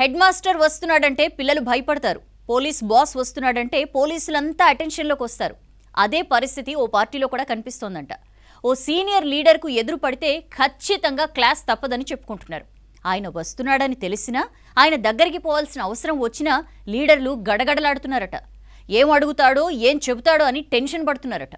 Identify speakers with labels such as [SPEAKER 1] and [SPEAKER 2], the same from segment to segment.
[SPEAKER 1] Head master వస్తున్నాడంటే పిల్లలు భయపడతారు. Police boss వస్తున్నాడంటే పోలీసులంతా అటెన్షన్లోకి వస్తారు. అదే పరిస్థితి ఓ పార్టీలో కూడా కనిపిస్తోందంట. ఓ సీనియర్ లీడర్కు ఎదురు పడితే ఖచ్చితంగా క్లాస్ తప్పదని చెప్పుకుంటున్నారు. ఆయన వస్తున్నాడని తెలిసినా ఆయన దగ్గరికి పోవాల్సిన అవసరం వచ్చినా లీడర్లు గడగడలాడుతున్నారట. ఏం అడుగుతాడో ఏం చెబుతాడో అని టెన్షన్ పడుతున్నారట.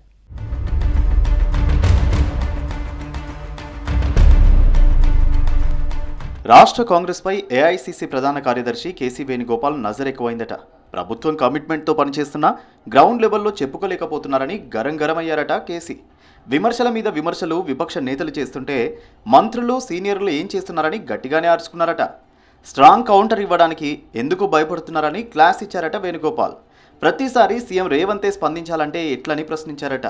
[SPEAKER 2] రాష్ట్ర కాంగ్రెస్పై ఏఐసీసీ ప్రధాన కార్యదర్శి కేసీ వేణుగోపాల్ నజర్ ఎక్కువైందట. ప్రభుత్వం కమిట్మెంట్తో పనిచేస్తున్నా గ్రౌండ్ లెవెల్లో చెప్పుకోలేకపోతున్నారని గరమయ్యారట కేసీ. విమర్శల మీద విమర్శలు విపక్ష నేతలు చేస్తుంటే మంత్రులు సీనియర్లు ఏం చేస్తున్నారని గట్టిగానే అరుచుకున్నారట. స్ట్రాంగ్ కౌంటర్ ఇవ్వడానికి ఎందుకు భయపడుతున్నారని క్లాస్ ఇచ్చారట వేణుగోపాల్. ప్రతిసారి సీఎం రేవంతే స్పందించాలంటే ఎట్లని ప్రశ్నించారట.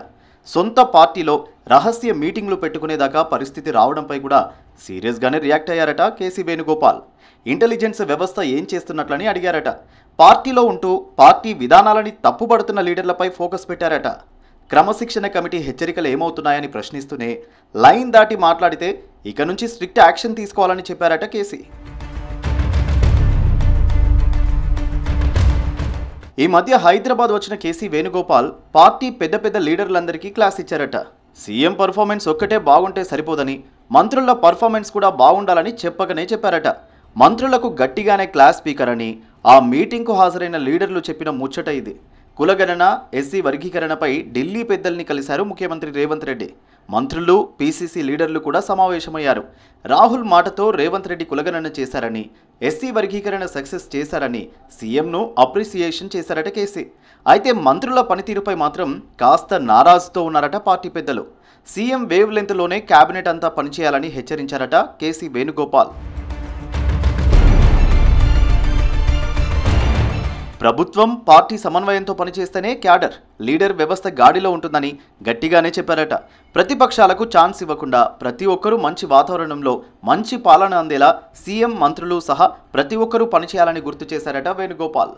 [SPEAKER 2] సొంత పార్టీలో రహస్య మీటింగ్లు పెట్టుకునేదాకా పరిస్థితి రావడంపై కూడా సీరియస్గానే రియాక్ట్ అయ్యారట కేసీ వేణుగోపాల్. ఇంటెలిజెన్స్ వ్యవస్థ ఏం చేస్తున్నట్లని అడిగారట. పార్టీలో ఉంటూ పార్టీ విధానాలని తప్పుపడుతున్న లీడర్లపై ఫోకస్ పెట్టారట. క్రమశిక్షణ కమిటీ హెచ్చరికలు ఏమవుతున్నాయని ప్రశ్నిస్తూనే లైన్ దాటి మాట్లాడితే ఇక నుంచి స్ట్రిక్ట్ యాక్షన్ తీసుకోవాలని చెప్పారట కేసీ. ఈ మధ్య హైదరాబాద్ వచ్చిన కేసీ వేణుగోపాల్ పార్టీ పెద్ద లీడర్లందరికీ క్లాస్ ఇచ్చారట. సీఎం పర్ఫార్మెన్స్ ఒక్కటే బాగుంటే సరిపోదని మంత్రుల పర్ఫార్మెన్స్ కూడా బాగుండాలని చెప్పారట. మంత్రులకు గట్టిగానే క్లాస్ స్పీకర్ అని ఆ మీటింగ్కు హాజరైన లీడర్లు చెప్పిన ముచ్చట ఇది. కులగణన, ఎస్సీ వర్గీకరణపై ఢిల్లీ పెద్దల్ని కలిశారు ముఖ్యమంత్రి రేవంత్ రెడ్డి. మంత్రులు, పీసీసీ లీడర్లు కూడా సమావేశమయ్యారు. రాహుల్ మాటతో రేవంత్ రెడ్డి కులగణన చేశారని, ఎస్సీ వర్గీకరణ సక్సెస్ చేశారని సీఎంను అప్రిసియేషన్ చేశారట కేసీ. అయితే మంత్రుల పనితీరుపై మాత్రం కాస్త నారాజుతో ఉన్నారట పార్టీ పెద్దలు. సీఎం వేవ్ లెంత్లోనే కేబినెట్ అంతా పనిచేయాలని హెచ్చరించారట కేసీ వేణుగోపాల్. ప్రభుత్వం పార్టీ సమన్వయంతో పనిచేస్తేనే క్యాడర్, లీడర్ వ్యవస్థ గాడిలో ఉంటుందని గట్టిగానే చెప్పారట. ప్రతిపక్షాలకు ఛాన్స్ ఇవ్వకుండా ప్రతి ఒక్కరూ మంచి వాతావరణంలో మంచి పాలన అందేలా సీఎం, మంత్రులు సహా ప్రతి ఒక్కరూ పనిచేయాలని గుర్తు చేశారట వేణుగోపాల్.